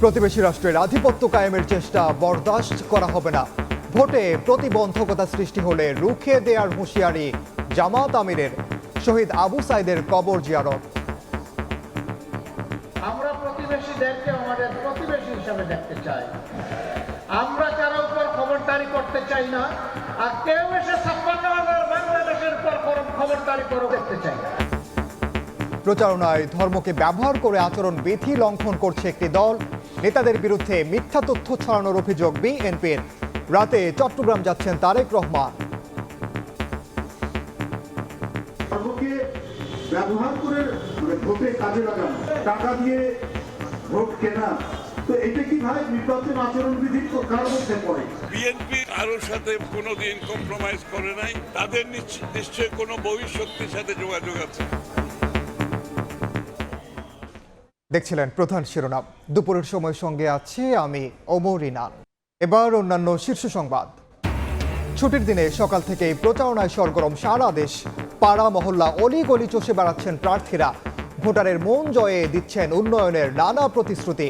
প্রতিবেশী রাষ্ট্রের আধিপত্য কায়েমের চেষ্টা বরদাস্ত করা হবে না। ভোটে প্রতিবন্ধকতা সৃষ্টি হলে রুখে দেওয়ার হুঁশিয়ারি জামাত আমিরের। শহীদ আবু সাইদের কবর জিয়ারত। আমরা প্রতিবেশীদেরকে আমাদের প্রতিবেশী হিসাবে দেখতে চাই। আমরা কারো উপর খবরদারি করতে চাই না, আর কেউ এসে 56,000 বাংলাদেশের উপর খবরদারি করে দেখতে চাই না। প্রচারণায় ধর্মকে ব্যবহার করে আচরণ বিধি লঙ্ঘন করছে একটি দল। নেতাদের বিরুদ্ধে মিথ্যা তথ্য ছড়ানোর অভিযোগ বিএনপির। রাতে চট্টগ্রাম যাচ্ছেন তারেক রহমান। ধর্মকে ব্যবহার করে ভোটে কাজে লাগানো, টাকা দিয়ে ভোট কেনা, তো এটা কি ভাই নির্বাচন আচরণ বিধির কার মধ্যে পড়ে? বিএনপি কারোর সাথে কোনোদিন কম্প্রোমাইজ করে নাই। তাদের নিশ্চয়ই কোনো ভবিষ্যতের সাথে যোগাযোগ আছে। দেখছিলেন প্রধান শিরোনাম। দুপুরের সময় সঙ্গে আছি আমি ওমর ইনান। এবার অন্যান্য শীর্ষ সংবাদ। ছুটির দিনে সকাল থেকেই প্রচারণায় সরগরম সারা দেশ। পাড়া মহল্লা অলিগলি চষে বেড়াচ্ছেন প্রার্থীরা। ভোটারের মন জয়ে দিচ্ছেন উন্নয়নের নানা প্রতিশ্রুতি।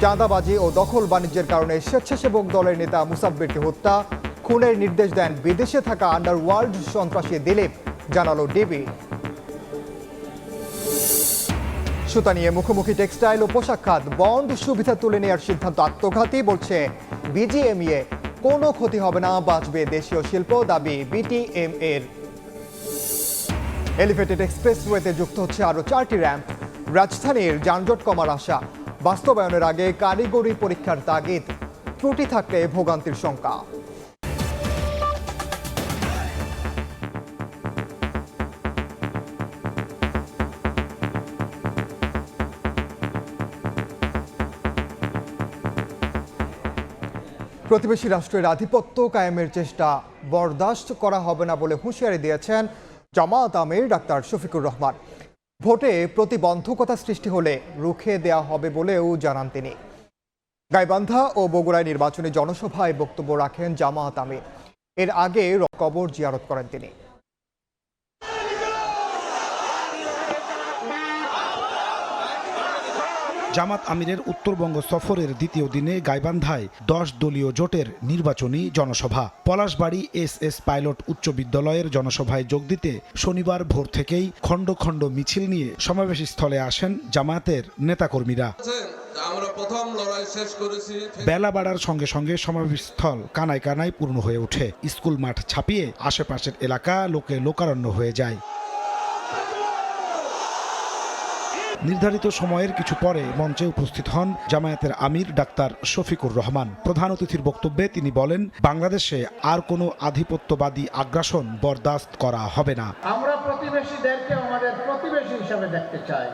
চাঁদাবাজি ও দখল বাণিজ্যের কারণে স্বেচ্ছাসেবক দলের নেতা মুসাব্বিরকে হত্যা, খুনের নির্দেশ দেন বিদেশে থাকা আন্ডারওয়ার্ল্ড সন্ত্রাসী দিলীপ, জানালো ডিবি। সুতা নিয়ে মুখোমুখি টেক্সটাইল ও পোশাক খাত। বন্ড সুবিধা তুলে নেওয়ার সিদ্ধান্ত আত্মঘাতী বলছে বিজিএমইএ। কোনো ক্ষতি হবে না, বাঁচবে দেশীয় শিল্প, দাবি বিটিএম এর। এলিভেটেড এক্সপ্রেসওয়েতে যুক্ত হচ্ছে আরও 4টি র্যাম্প। রাজধানীর যানজট কমার আশা। বাস্তবায়নের আগে কারিগরি পরীক্ষার তাগিদ। ত্রুটি থাকলে ভোগান্তির শঙ্কা। প্রতিবেশী রাষ্ট্রের আধিপত্য কায়েমের চেষ্টা বরদাস্ত করা হবে না বলে হুঁশিয়ারি দিয়েছেন জামাত আমির ডাক্তার শফিকুর রহমান। ভোটে প্রতিবন্ধকতা সৃষ্টি হলে রুখে দেওয়া হবে বলেও জানান তিনি। গাইবান্ধা ও বগুড়ায় নির্বাচনী জনসভায় বক্তব্য রাখেন জামাত আমির। এর আগে কবর জিয়ারত করেন তিনি। জামাত আমিরের উত্তরবঙ্গ সফরের দ্বিতীয় দিনে গাইবান্ধায় 10 দলীয় জোটের নির্বাচনী জনসভা। পলাশবাড়ী এস পাইলট উচ্চ বিদ্যালয়ের জনসভায় যোগ দিতে শনিবার ভোর থেকেই খণ্ড খণ্ড মিছিল নিয়ে সমাবেশ স্থলে আসেন জামায়াতের নেতাকর্মীরা। বেলা বাড়ার সঙ্গে সঙ্গে সমাবেশ স্থল কানায় কানায় পূর্ণ হয়ে ওঠে। স্কুল মাঠ ছাপিয়ে আশেপাশের এলাকা লোকে লোকারণ্য হয়ে যায়। নির্ধারিত সময়ের কিছু পরে মঞ্চে উপস্থিত হন জামায়াতের আমির ডাক্তার শফিকুর রহমান। প্রধান অতিথির বক্তব্যে তিনি বলেন, বাংলাদেশে আর কোনো আধিপত্যবাদী আগ্রাসন বরদাস্ত করা হবে না। আমরা প্রতিবেশীদেরকে আমাদের প্রতিবেশী হিসাবে দেখতে চাই।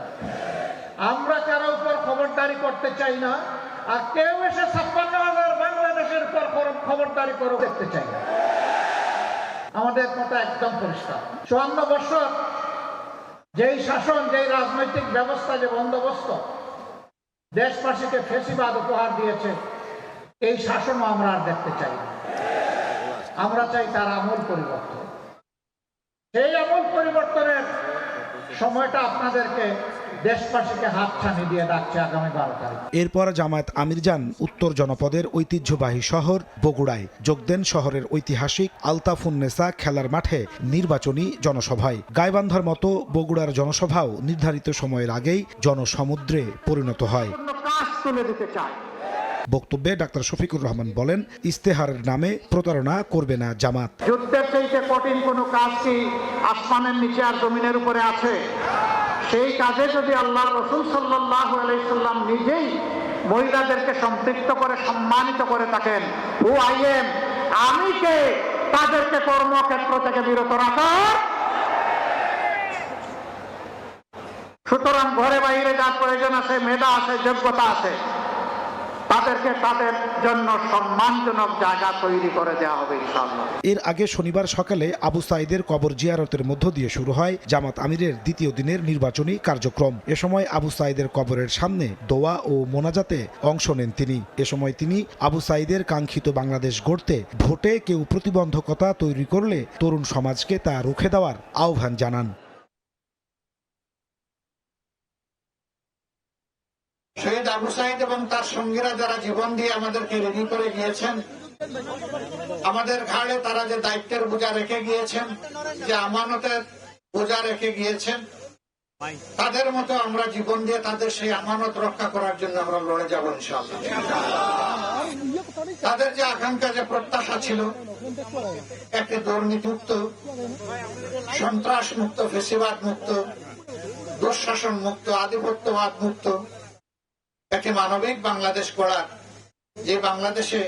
আমরা কারো উপর খবরদারি করতে চাই না, আর কেউ এসে 56,000 বাংলাদেশের উপর খবরদারি করে দেখতে চাই না। আমাদের কথা একদম পরিষ্কার। 54 বছর যেই শাসন, যেই রাজনৈতিক ব্যবস্থা, যে বন্দোবস্ত দেশবাসীকে ফেসিবাদ উপহার দিয়েছে, এই শাসনও আমরা আর দেখতে চাই না। আমরা চাই তার আমূল পরিবর্তন। সেই আমূল পরিবর্তনের সময়টা আপনাদেরকে দেশবাসীকে হাতছানি দিয়ে ডাকছে আগামী 12 তারিখ। এরপর জামায়াত আমির যান উত্তর জনপদের ঐতিহ্যবাহী শহর বগুড়ায়। যোগ দেন শহরের ঐতিহাসিক আলতাফুন্নেসা খেলার মাঠে নির্বাচনী জনসভায়। গাইবান্ধার মতো বগুড়ার জনসভাও নির্ধারিত সময়ের আগেই জনসমুদ্রে পরিণত হয়। বক্তব্যে ডাক্তার শফিকুর রহমান বলেন, ইস্তেহারের নামে প্রতারণা করবে না জামাত। যুদ্ধের চাইতে কঠিন কোনো কাজ কি আসমানের নিচে আর জমিনের উপরে আছে? সেই কাজে যদি আল্লাহ রাসূল সাল্লাল্লাহু আলাইহি সাল্লাম নিজেই মহিলাদেরকে সম্পৃক্ত করে সম্মানিত করে থাকেন, হু আই এম, আমি কে তাদেরকে কর্মক্ষেত্র থেকে বিরত রাখা? সুতরাং ঘরে বাইরে যার প্রয়োজন আছে, মেধা আছে, যোগ্যতা আছে, তাদেরকে তাদের জন্য সম্মানজনক জায়গা তৈরি করে দেওয়া হবে ইনশাআল্লাহ। এর আগে শনিবার সকালে আবু সাইদের কবর জিয়ারতের মধ্য দিয়ে শুরু হয় জামাত আমিরের দ্বিতীয় দিনের নির্বাচনী কার্যক্রম। এ সময় আবু সাইদের কবরের সামনে দোয়া ও মোনাজাতে অংশ নেন তিনি। এ সময় তিনি আবু সাইদের কাঙ্ক্ষিত বাংলাদেশ গড়তে ভোটে কেউ প্রতিবন্ধকতা তৈরি করলে তরুণ সমাজকে তা রুখে দেওয়ার আহ্বান জানান। শহীদ আবু সাইদ এবং তার সঙ্গীরা যারা জীবন দিয়ে আমাদেরকে রেডি করে গিয়েছেন, আমাদের ঘাড়ে তারা যে দায়িত্বের বোঝা রেখে গিয়েছেন, যে আমানতের বোঝা রেখে গিয়েছেন, তাদের মতো আমরা জীবন দিয়ে তাদের সেই আমানত রক্ষা করার জন্য আমরা লড়ে যাব ইনশাআল্লাহ। তাদের যে আকাঙ্ক্ষা, যে প্রত্যাশা ছিল একটি দুর্নীতিমুক্ত, সন্ত্রাস মুক্ত, ফেসিবাদ মুক্ত, দুঃশাসন মুক্ত, আধিপত্যবাদ মুক্ত একটি মানবিক বাংলাদেশ গড়ার, যে বাংলাদেশে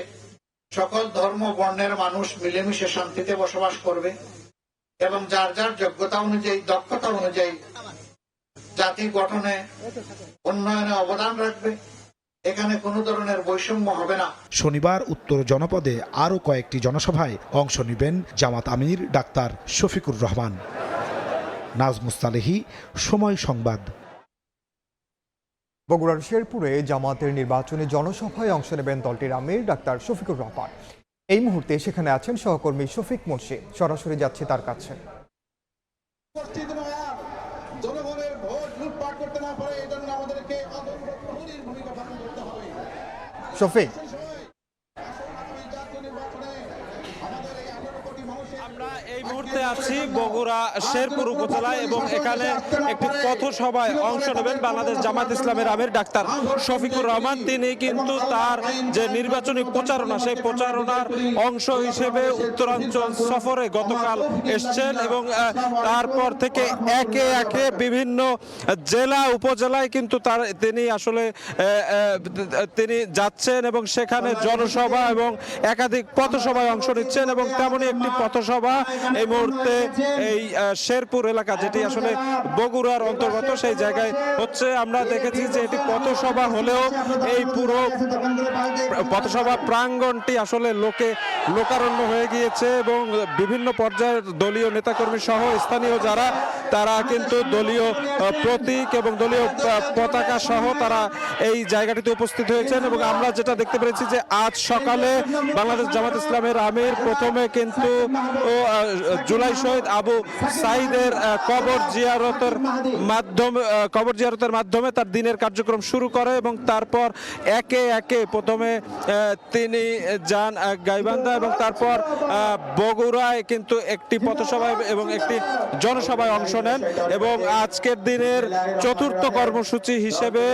সকল ধর্ম বর্ণের মানুষ মিলেমিশে শান্তিতে বসবাস করবে এবং যার যার যোগ্যতা অনুযায়ী, দক্ষতা অনুযায়ী জাতি গঠনে, উন্নয়নে অবদান রাখবে। এখানে কোনো ধরনের বৈষম্য হবে না। শনিবার উত্তর জনপদে আরও কয়েকটি জনসভায় অংশ নেবেন জামাত আমির ডাক্তার শফিকুর রহমান। নাজমুস্তালেহি, সময় সংবাদ। বগুড়ার শেরপুরে জামাতের নির্বাচনী জনসভায় অংশ নেবেন দলটির আমির ডাক্তার শফিকুর রহমান। এই মুহূর্তে সেখানে আছেন সহকর্মী শফিক মুন্সি। সরাসরি যাচ্ছে তার কাছে। জনগণের ভোট লুটপাট করতে না পারে এজন্য আমাদেরকে অদম্য প্রহরীর ভূমিকা পালন করতে হবে। শফিক, আমরা এই মুহূর্তে আছি বগুড়া শেরপুর উপজেলায় এবং এখানে একটি পথসভায় অংশ নেবেন বাংলাদেশ জামাত ইসলামের আমির ডাক্তার শফিকুর রহমান। তিনি কিন্তু তার যে নির্বাচনী প্রচারণা, সেই প্রচারণার অংশ হিসেবে উত্তরাঞ্চল সফরে গতকাল এসছেন এবং তারপর থেকে একে একে বিভিন্ন জেলা উপজেলায় কিন্তু তিনি যাচ্ছেন এবং সেখানে জনসভা এবং একাধিক পথসভায় অংশ নিচ্ছেন এবং তেমনই একটি পথসভা এই মুহূর্তে এই শেরপুর এলাকা, যেটি আসলে বগুড়ার অন্তর্গত, সেই জায়গায় হচ্ছে। আমরা দেখেছি যে এটি পথসভা হলেও এই পুরো পথসভা প্রাঙ্গণটি আসলে লোকারণ্য হয়ে গিয়েছে এবং বিভিন্ন পর্যায়ের দলীয় নেতাকর্মী সহ স্থানীয় যারা, তারা কিন্তু দলীয় প্রতীক এবং দলীয় পতাকা সহ তারা এই জায়গাটিতে উপস্থিত হয়েছেন। এবং আমরা যেটা দেখতে পেরেছি যে আজ সকালে বাংলাদেশ জামাত ইসলামের আমির প্রথমে কিন্তু জুলাই শহীদ আবু সাইদের কবর জিয়ারতের মাধ্যমে তার দিনের কার্যক্রম শুরু করে এবং তারপর একে একে প্রথমে তিনি যান গাইবান্ধা এবং তারপর বগুড়ায় কিন্তু একটি পথসভায় এবং একটি জনসভায় অংশ নেন। এবং আজকের দিনের চতুর্থ কর্মসূচি হিসেবে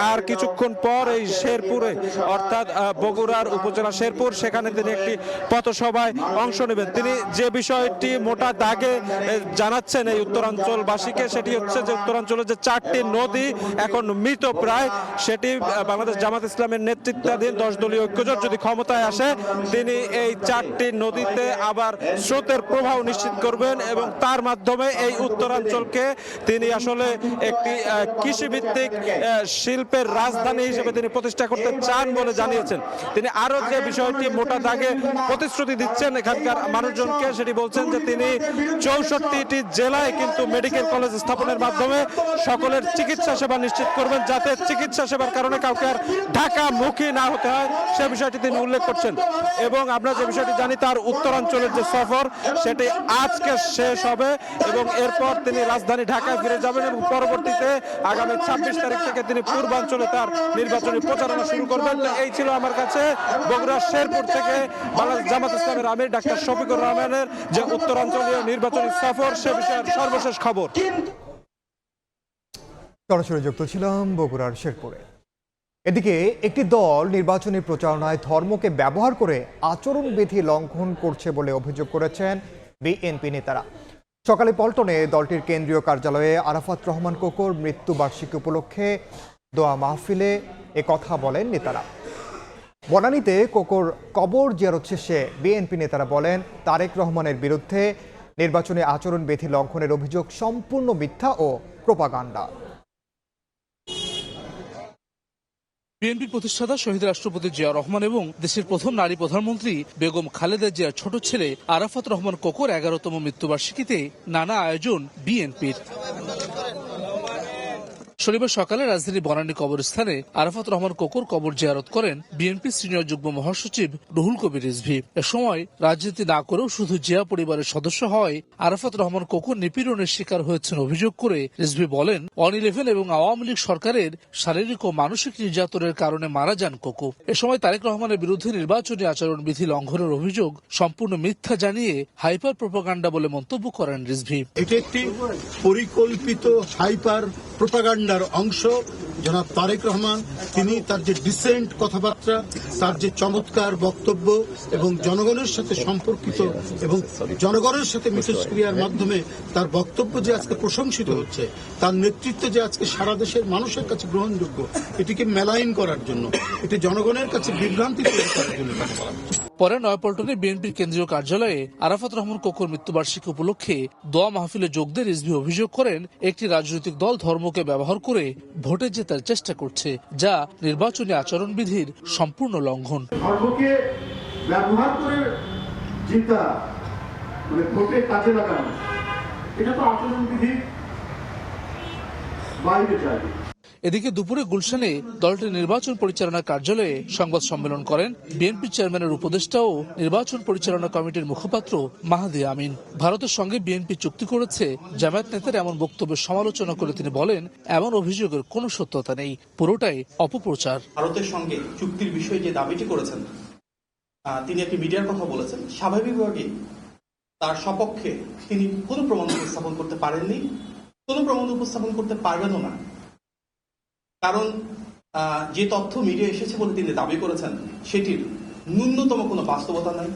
আর কিছুক্ষণ পর এই শেরপুরে, অর্থাৎ বগুড়ার উপজেলা শেরপুর, সেখানে তিনি একটি পথসভায় অংশ নেবেন। তিনি যে বিষয়টি মোটা দাগে জানাচ্ছেন এই উত্তরাঞ্চলবাসীকে, সেটি হচ্ছে যে উত্তরাঞ্চলের যে 4টি নদী এখন মৃত প্রায়, সেটি বাংলাদেশ জামাত ইসলামের নেতৃত্বাধীন 10 দলীয় ঐক্যজোট যদি ক্ষমতায় আসে, তিনি এই 4টি নদীতে আবার স্রোতের প্রবাহ নিশ্চিত করবেন এবং তার মাধ্যমে এই উত্তরাঞ্চলকে তিনি আসলে একটি কৃষিভিত্তিক শিল্পের রাজধানী হিসেবে তিনি প্রতিষ্ঠা করতে চান বলে জানিয়েছেন। তিনি আরো যে বিষয়টি মোটা দাগে প্রতিশ্রুতি দিচ্ছেন এখানকার মানুষজনকে, সেটি বলছেন যে তিনি 64টি জেলায় কিন্তু মেডিকেল কলেজ স্থাপনের মাধ্যমে সকলের চিকিৎসা সেবা নিশ্চিত করবেন, যাতে চিকিৎসা সেবার কারণে কাউকে আর ঢাকা মুখী না হতে হয়, সে বিষয়টি তিনি উল্লেখ করছেন। এবং আমরা যে বিষয়টি জানি, তার উত্তরাঞ্চলের যে সফর সেটি আজকে শেষ হবে এবং এরপর তিনি রাজধানী ঢাকায় ফিরে যাবেন এবং পরবর্তীতে আগামী 26 তারিখ থেকে তিনি পূর্বাঞ্চলে তার নির্বাচনী প্রচারণা শুরু করবেন। তো এই ছিল আমার কাছে বগুড়া শেরপুর থেকে বাংলাদেশ জামাত ইসলামের আমির ডাক্তার শফিকুর রহমানের যে উত্তরাঞ্চলীয় নির্বাচনী সফর, সে বিষয়ের সর্বশেষ খবর। সরাসরি যুক্ত ছিলাম বগুড়ার শেরপুরে। এদিকে একটি দল নির্বাচনী প্রচারণায় ধর্মকে ব্যবহার করে আচরণবিধি লঙ্ঘন করছে বলে অভিযোগ করেছেন বিএনপি নেতারা। সকালে পল্টনে দলটির কেন্দ্রীয় কার্যালয়ে আরাফাত রহমান কোকোর মৃত্যুবার্ষিকী উপলক্ষে দোয়া মাহফিলে একথা বলেন নেতারা। বনানীতে কোকোর কবর জিয়ারত শেষে বিএনপি নেতারা বলেন, তারেক রহমানের বিরুদ্ধে নির্বাচনী আচরণবিধি লঙ্ঘনের অভিযোগ সম্পূর্ণ মিথ্যা ও প্রোপাগান্ডা। বিএনপির প্রতিষ্ঠাতা শহীদ রাষ্ট্রপতি জিয়া রহমান এবং দেশের প্রথম নারী প্রধানমন্ত্রী বেগম খালেদা জিয়ার ছোট ছেলে আরাফাত রহমান কোকোর 11তম মৃত্যুবার্ষিকীতে নানা আয়োজন বিএনপির। শনিবার সকালে রাজধানীর বনানী কবরস্থানে আরাফাত রহমান কোকোর কবর জিয়ারত করেন বিএনপি সিনিয়র যুগ্ম মহাসচিব রুহুল কবির রিজভী। এ সময় রাজনীতি না করেও শুধু জিয়া পরিবারের সদস্য হয় আরাফাত রহমান কোকো নিপীড়নের শিকার হয়েছেন অভিযোগ করে রিজভী বলেন, 111 এবং আওয়ামী লীগ সরকারের শারীরিক ও মানসিক নির্যাতনের কারণে মারা যান কোকো। এ সময় তারেক রহমানের বিরুদ্ধে নির্বাচনী আচরণবিধি লঙ্ঘনের অভিযোগ সম্পূর্ণ মিথ্যা জানিয়ে হাইপার প্রোপাগান্ডা বলে মন্তব্য করেন রিজভী। এটি একটি পরিকল্পিত হাইপার প্রোপাগান্ডার অংশ। জনাব তারেক রহমান তিনি তার যে ডিসেন্ট কথাবার্তা, তার যে চমৎকার বক্তব্য এবং জনগণের সাথে সম্পর্কিত এবং জনগণের সাথে মিথস্ক্রিয়ার মাধ্যমে তার বক্তব্য যে আজকে প্রশংসিত হচ্ছে, তার নেতৃত্ব যে আজকে সারা দেশের মানুষের কাছে গ্রহণযোগ্য, এটিকে মেলাইন করার জন্য, এটি জনগণের কাছে বিভ্রান্তি তৈরি করার জন্য কথা বলা হচ্ছে। পরে নয়াপল্টনে বিএনপির কেন্দ্রীয় কার্যালয়ে আরাফাত রহমান কোকোর মৃত্যুবার্ষিকী উপলক্ষে দোয়া মাহফিলে যোগ দিয়ে রিজভী অভিযোগ করেন, একটি রাজনৈতিক দল ধর্মকে ব্যবহার করে ভোটে জেতার চেষ্টা করছে, যা নির্বাচনী আচরণবিধির সম্পূর্ণ লঙ্ঘন। ধর্মকে ব্যবহার করে জিতা, মানে ভোটে কাজে লাগানো, এটা তো আচরণবিধির বাইরে যায়। এদিকে দুপুরে গুলশানে দলটির নির্বাচন পরিচালনা কার্যালয়ে সংবাদ সম্মেলন করেন বিএনপি চেয়ারম্যানের উপদেষ্টা ও নির্বাচন পরিচালনা কমিটির মুখপাত্র মাহাদি আমিন। ভারতের সঙ্গে বিএনপি চুক্তি করেছে, জামায়াত নেতার এমন বক্তব্যের সমালোচনা করে তিনি বলেন, এমন অভিযোগের কোনো সত্যতা নেই, পুরোটাই অপপ্রচার। ভারতের সঙ্গে চুক্তির বিষয়ে যে দাবিটি করেছেন, তিনি একটি মিডিয়ার কথা বলেছেন, স্বাভাবিকভাবেই তার সপক্ষে তিনি কোনো প্রমাণ উপস্থাপন করতে পারেননি, কোনো প্রমাণ উপস্থাপন করতে পারবেনও না। কারণ যে তথ্য মিডিয়া এসেছে বলে তিনি দাবি করেছেন, সেটির ন্যূনতম কোনো বাস্তবতা নাই,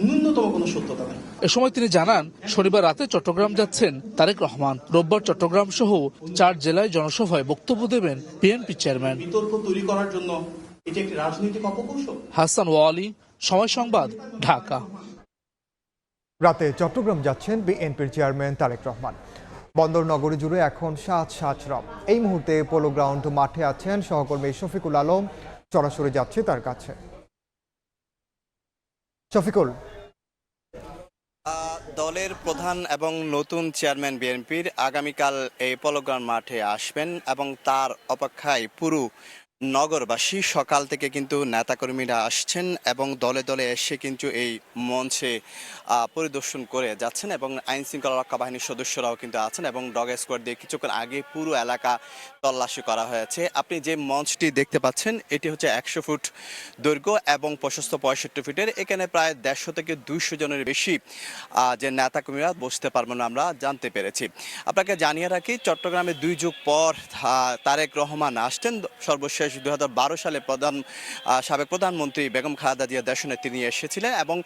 ন্যূনতম কোনো সত্যতা নাই। এ সময় তিনি জানান, শনিবার রাতে চট্টগ্রাম যাচ্ছেন তারেক রহমান। রোববার চট্টগ্রাম সহ 4 জেলায় জনসভায় বক্তব্য দেবেন বিএনপি চেয়ারম্যান। বিতর্ক তৈরি করার জন্য এটি একটি রাজনৈতিক অপকৌশল। হাসান ওয়ালি, সময় সংবাদ, ঢাকা। রাতে চট্টগ্রাম যাচ্ছেন বিএনপির চেয়ারম্যান তারেক রহমান। বন্দর নগরী জুড়ে এখন সাজ রব। এই মুহূর্তে পোলো গ্রাউন্ড মাঠে আছেন সহকর্মী শফিকুল আলম, সরাসরি যাচ্ছে তার কাছে। শফিকুল, দলের প্রধান এবং নতুন চেয়ারম্যান বিএনপির আগামীকাল এই পোলো গ্রাউন্ড মাঠে আসবেন এবং তার অপেক্ষায় পুরো নগরবাসী সকাল থেকে কিন্তু নেতাকর্মীরা আসছেন এবং দলে দলে এসে কিন্তু এই মঞ্চে পরিদর্শন করে যাচ্ছেন এবং আইন শৃঙ্খলা রক্ষা বাহিনীর সদস্যরাও কিন্তু আছেন এবং ডগ স্কোয়াড দিয়ে কিছুক্ষণ আগে পুরো এলাকা তল্লাশি করা হয়েছে। আপনি যে মঞ্চটি দেখতে পাচ্ছেন, এটি হচ্ছে 100 ফুট দৈর্ঘ্য এবং প্রশস্ত 65 ফিটের। এখানে প্রায় 150 থেকে 200 জনের বেশি যে নেতাকর্মীরা বসতে পারবেন আমরা জানতে পেরেছি। আপনাকে জানিয়ে রাখি, চট্টগ্রামে 2 যুগ পর তারেক রহমান আসছেন। সর্বশেষ 2012 সালে সাবেক প্রধানমন্ত্রী বেগম খালেদা জিয়া দেশনে তিনি এসেছিলেন এবং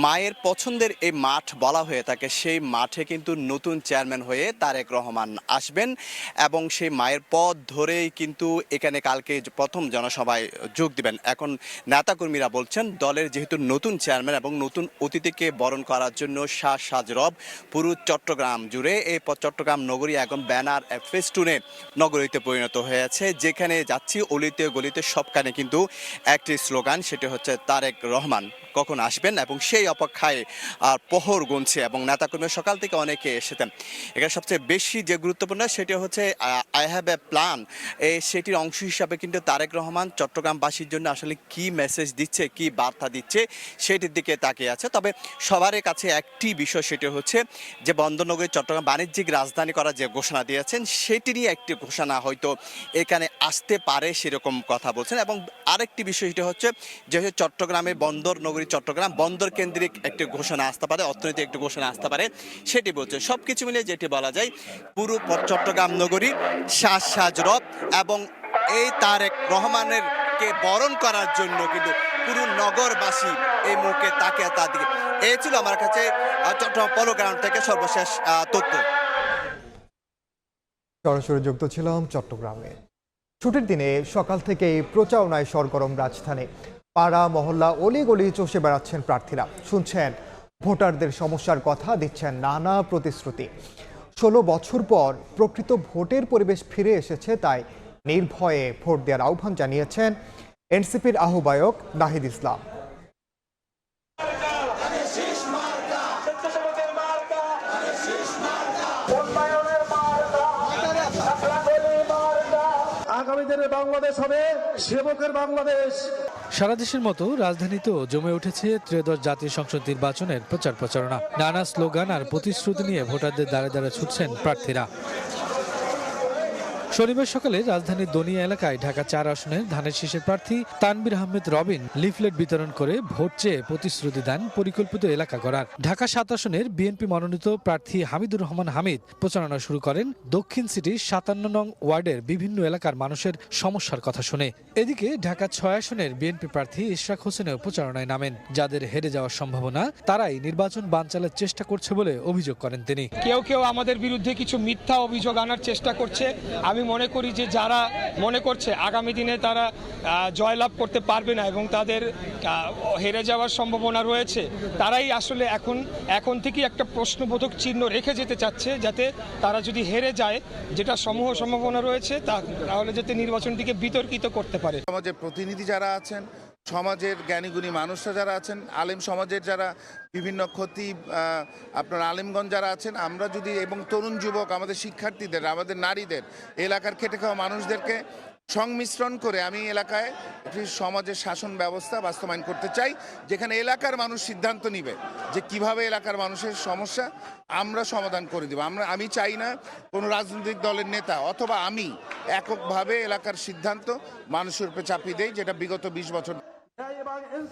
মায়ের পছন্দের এই মাঠ বলা হয়ে থাকে, সেই মাঠে কিন্তু নতুন চেয়ারম্যান হয়ে তারেক রহমান আসবেন এবং সেই মায়ের পথ ধরেই কিন্তু এখানে কালকে প্রথম জনসভায় যোগ দিবেন। এখন নেতাকর্মীরা বলছেন, দলের যেহেতু নতুন চেয়ারম্যান এবং নতুন অতিথিকে বরণ করার জন্য সাজ রব পুরো চট্টগ্রাম জুড়ে। এই চট্টগ্রাম নগরী এখন ব্যানার ফেস্টুনে নগরীতে পরিণত হয়েছে, যেখানে যাচ্ছি অলিতে গলিতে সবখানে কিন্তু একটি স্লোগান, সেটি হচ্ছে তারেক রহমান কখন আসবেন এবং সেই অপেক্ষায় প্রহর গুনছে এবং নেতাকর্মী সকাল থেকে অনেকে এসেছেন। এখানে সবচেয়ে বেশি যে গুরুত্বপূর্ণ সেটি হচ্ছে আই হ্যাভ এ প্ল্যান। সেটির অংশ হিসাবে কিন্তু তারেক রহমান চট্টগ্রামবাসীর জন্য আসলে কি মেসেজ দিচ্ছে, কি বার্তা দিচ্ছে, সেটির দিকে তাকিয়ে আছে। তবে সবার কাছে একটি বিষয়, সেটি হচ্ছে যে বন্দরনগরী চট্টগ্রাম বাণিজ্যিক রাজধানী করার যে ঘোষণা দিয়েছেন, সেটিরই একটি ঘোষণা হয়তো এখানে আসতে পারে সেরকম কথা বলছেন। এবং আরেকটি বিষয় সেটি হচ্ছে যেহেতু চট্টগ্রামে বন্দর নগরী চট্টগ্রাম বন্দর কেন্দ্রিক একটি ঘোষণা আসতে পারে, অর্থনৈতিক একটি ঘোষণা আসতে পারে, সেটি বলছে। সবকিছু মিলিয়ে যেটি বলা যায়, পুরো চট্টগ্রাম নগরী সাজ রব এবং এই তারেক রহমানের কে বরণ করার জন্য কিন্তু পুরো নগরবাসী এই মুখে তাকে তার দিকে। এই ছিল আমার কাছে চট্টগ্রাম পোলো গ্রাউন্ড থেকে সর্বশেষ তথ্য। সরাসরি যুক্ত ছিলাম চট্টগ্রামে। ছুটির দিনে সকাল থেকেই প্রচারণায় সরগরম রাজধানী। পাড়া মহল্লা অলিগলি চষে বেড়াচ্ছেন প্রার্থীরা, শুনছেন ভোটারদের সমস্যার কথা, দিচ্ছেন নানা প্রতিশ্রুতি। 16 বছর পর প্রকৃত ভোটের পরিবেশ ফিরে এসেছে, তাই নির্ভয়ে ভোট দেওয়ার আহ্বান জানিয়েছেন এনসিপির আহ্বায়ক নাহিদ ইসলাম। আগামী দিনে বাংলাদেশ হবে সেবকের বাংলাদেশ। সারা দেশের মতো রাজধানীতেও জমে উঠেছে ত্রয়োদশ জাতীয় সংসদ নির্বাচনের প্রচারণা। নানা স্লোগান আর প্রতিশ্রুতি নিয়ে ভোটারদের দ্বারে দ্বারে ছুটছেন প্রার্থীরা। শনিবার সকালে রাজধানীর দনিয়া এলাকায় ঢাকা 4 আসনের ধানের শীষের প্রার্থী তানভীর আহমেদ রবিন লিফলেট বিতরণ করে ভোট চেয়ে প্রতিশ্রুতি দেন পরিকল্পিত এলাকা গড়ার। ঢাকা 7 আসনের বিএনপি মনোনীত প্রার্থী হামিদুর রহমান হামিদ প্রচারণা শুরু করেন দক্ষিণ সিটির 57 নং ওয়ার্ডের বিভিন্ন এলাকার মানুষের সমস্যার কথা শুনে। এদিকে ঢাকা 6 আসনের বিএনপি প্রার্থী ইশরাক হোসেনও প্রচারণায় নামেন। যাদের হেরে যাওয়ার সম্ভাবনা তারাই নির্বাচন বানচালের চেষ্টা করছে বলে অভিযোগ করেন তিনি। কেউ আমাদের বিরুদ্ধে কিছু মিথ্যা অভিযোগ আনার চেষ্টা করছে। আমি মনে করি যে যারা মনে করছে আগামী দিনে তারা জয়লাভ করতে পারবে না এবং তাদের হেরে যাওয়ার সম্ভাবনা রয়েছে, তারাই আসলে এখন থেকে একটা প্রশ্নবোধক চিহ্ন রেখে যেতে চাচ্ছে, যাতে তারা যদি হেরে যায়, যেটা সম্ভাবনা রয়েছে, তাহলে যাতে নির্বাচনটিকে বিতর্কিত করতে পারে। সমাজের প্রতিনিধি যারা আছেন, সমাজের জ্ঞানীগুণী মানুষরা যারা আছেন, আলেম সমাজের যারা বিভিন্ন খতিব, আপনার আলেমগঞ্জ যারা আছেন, আমরা যদি এবং তরুণ যুবক, আমাদের শিক্ষার্থীদের, আমাদের নারীদের, এলাকার খেটে খাওয়া মানুষদেরকে সংমিশ্রণ করে আমি এলাকায় একটি সমাজের শাসন ব্যবস্থা বাস্তবায়ন করতে চাই, যেখানে এলাকার মানুষ সিদ্ধান্ত নিবে যে কিভাবে এলাকার মানুষের সমস্যা আমরা সমাধান করে দেব। আমি চাই না কোনো রাজনৈতিক দলের নেতা অথবা আমি এককভাবে এলাকার সিদ্ধান্ত মানুষের উপরে চাপিয়ে দেই, যেটা বিগত 20 বছর।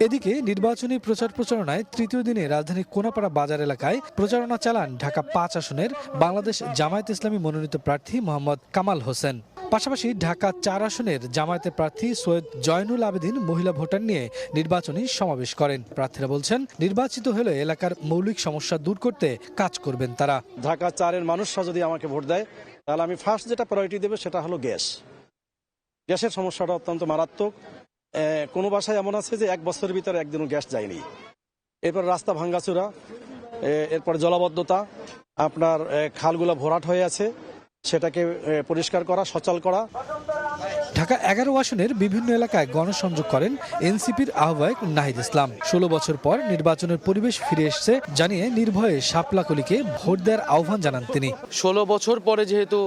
এদিকে নির্বাচনী প্রচারণায় তৃতীয় দিনে রাজধানীর কোনাপাড়া বাজার এলাকায় প্রচারণা চালান ঢাকা 5 আসনের বাংলাদেশ জামায়াত ইসলামী মনোনীত প্রার্থী মোহাম্মদ কামাল হোসেন। পাশাপাশি ঢাকা 4 আসনের জামায়াতের প্রার্থী সৈয়দ জয়নুল আবেদিন মহিলা ভোটার নিয়ে নির্বাচনী সমাবেশ করেন। প্রার্থীরা বলছেন, নির্বাচিত হলে এলাকার মৌলিক সমস্যা দূর করতে কাজ করবেন তারা। ঢাকা 4-এর মানুষরা যদি আমাকে ভোট দেয়, তাহলে আমি ফার্স্ট যেটা প্রায়োরিটি দেবে সেটা হলো গ্যাসের সমস্যাটা অত্যন্ত মারাত্মক। কোনো বাসায় এমন আছে যে 1 বছরের ভিতরে একদিনও গ্যাস যায়নি। এরপর রাস্তা ভাঙ্গাচুরা, এরপর জলাবদ্ধতা, আপনার খালগুলো ভরাট হয়ে আছে, সেটাকে পরিষ্কার করা, সচল করা। ঢাকা 11 আসনের বিভিন্ন এলাকায় গণসংযোগ করেন এনসিপির আহ্বায়ক নাহিদ ইসলাম। 16 বছর পর নির্বাচনের পরিবেশ ফিরে এসেছে জানিয়ে নির্ভয়ে শাপলাকলিকে ভোট দেওয়ার আহ্বান জানান তিনি। 16 বছর পরে যেহেতু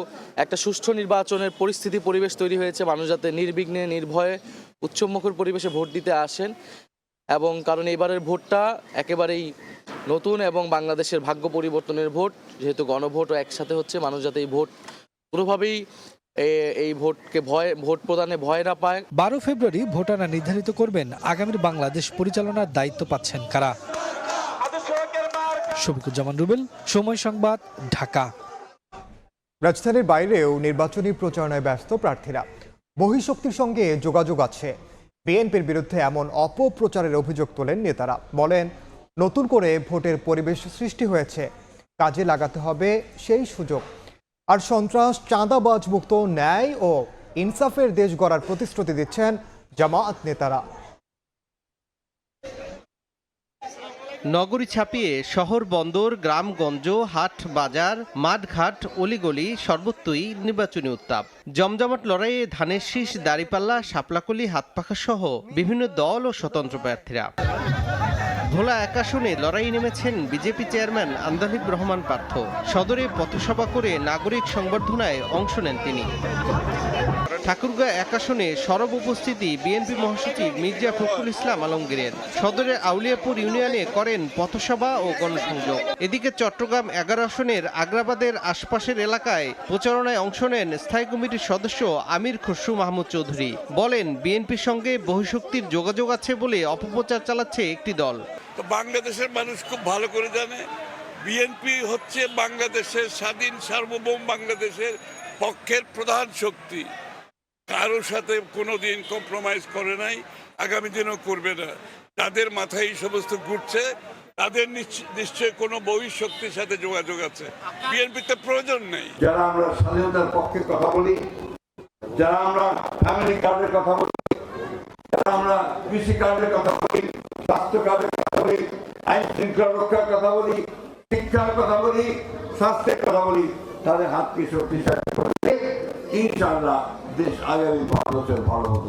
একটা সুষ্ঠু নির্বাচনের পরিবেশ তৈরি হয়েছে, মানুষ যাতে নির্বিঘ্নে নির্ভয়ে উৎসবমুখর পরিবেশে ভোট দিতে আসেন, এবং কারণ এবারের ভোটটা একেবারেই নতুন এবং বাংলাদেশের ভাগ্য পরিবর্তনের ভোট, যেহেতু গণভোটও একসাথে হচ্ছে, মানুষ যাতে এই ভোট কোনোভাবেই এই ভোট প্রদানে ভয় না পায়। 12 ফেব্রুয়ারি ভোটাররা নির্ধারিত করবেন আগামীর বাংলাদেশ পরিচালনার দায়িত্ব পাচ্ছেন কারা। শফিকুজ্জামান রুবেল, সময় সংবাদ, ঢাকা। রাজধানীর বাইরেও নির্বাচনী প্রচারণায় ব্যস্ত প্রার্থীরা। বহিঃশক্তির সঙ্গে যোগাযোগ আছে, বিএনপির বিরুদ্ধে এমন অপপ্রচারের অভিযোগ তোলেন নেতারা। বলেন, নতুন করে ভোটের পরিবেশ সৃষ্টি হয়েছে, কাজে লাগাতে হবে সেই সুযোগ। আর সন্ত্রাস, চাঁদাবাজ মুক্ত, ন্যায় ও ইনসাফের দেশ গড়ার প্রতিশ্রুতি দিচ্ছেন জামায়াত নেতারা। নগরী ছাপিয়ে শহর, বন্দর, গ্রামগঞ্জ, হাট, বাজার, মাঠঘাট, অলিগলি সর্বত্রই নির্বাচনী উত্তাপ। জমজমাট লড়াইয়ে ধানের শীষ, দাঁড়িপাল্লা, শাপলাকলি, হাতপাখা সহ বিভিন্ন দল ও স্বতন্ত্র প্রার্থীরা। ভোলা 1 আসনে লড়াই নেমেছেন বিজেপি চেয়ারম্যান আন্দালিব রহমান পার্থ। সদরে পথসভা করে নাগরিক সংবর্ধনায় অংশ নেন তিনি। ঠাকুরগাঁও 1 আসনে সরব উপস্থিতি বিএনপি মহাসচিব মির্জা ফখরুল ইসলাম আলমগীরের। সদরের আউলিয়াপুর ইউনিয়নে করেন পথসভা ও গণসংযোগ। এদিকে চট্টগ্রাম 11 আসনের আগ্রাবাদের আশপাশের এলাকায় প্রচারণায় অংশ নেন স্থায়ী কমিটির সদস্য আমির খসরু মাহমুদ চৌধুরী। বলেন, বিএনপির সঙ্গে বহিঃশক্তির যোগাযোগ আছে বলে অপপ্রচার চালাচ্ছে একটি দল। তো বাংলাদেশের মানুষ খুব ভালো করে জানে, বিএনপি হচ্ছে বাংলাদেশের স্বাধীন সার্বভৌম বাংলাদেশের পক্ষের প্রধান শক্তি। কারোর সাথে কোনোদিন কম্প্রোমাইজ করে নাই, আগামী দিনও করবে না। তাদের মাথায় এই সমস্ত ঘুরছে, তাদের নিশ্চয়ই কোনো বহিঃশক্তির সাথে যোগাযোগ আছে। বিএনপিতে প্রয়োজন নেই। যারা আমরা স্বাধীনতার পক্ষে কথা বলি, যারা আমরা ফ্যামিলি কার্ডের কথা বলি, যারা আমরা কৃষি কার্ডের কথা বলি, স্বাস্থ্য কার্ডের কথা বলি, আইন শৃঙ্খলা রক্ষার কথা বলি, শিক্ষার কথা বলি, স্বাস্থ্যের কথা বলি, তাদের হাতকে শক্তিশালী করলে ইনশাআল্লাহ দেশ আগামী 5 বছর ভালো হবে।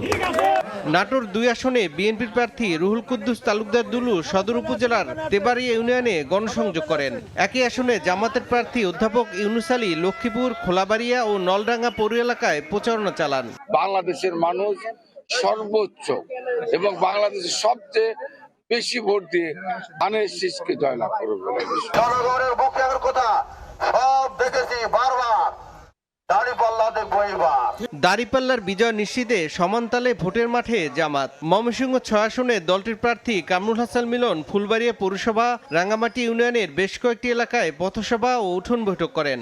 নাটোর 2 আসনে বিএনপির প্রার্থী রুহুল কুদ্দুস তালুকদার দুলু সদর উপজেলার তেবাড়িয়া ইউনিয়নে গণসংযোগ করেন। একই আসনে জামাতের প্রার্থী অধ্যাপক ইউনুস আলী লক্ষ্মীপুর, খোলাবাড়িয়া ও নলডাঙ্গা পৌর এলাকায় প্রচারণা চালান। বাংলাদেশের মানুষ সর্বোচ্চ এবং বাংলাদেশের সবচেয়ে বেশি ভোট দিয়ে ধানের শীষকে জয়লাভ করবে। জনগণের বুকে কথা সব দেখেছি বারবার, দাঁড়িপাল্লা দেখবো এবার। দাঁড়িপাল্লার বিজয় নিশ্চিতে সমানতালে ভোটের মাঠে জামাত। ময়মনসিংহ 6 আসনে দলটির প্রার্থী কামরুল হাসান মিলন ফুলবাড়িয়া পৌরসভা, রাঙ্গামাটি ইউনিয়নের বেশ কয়েকটি এলাকায় পথসভা ও উঠোন বৈঠক করেন।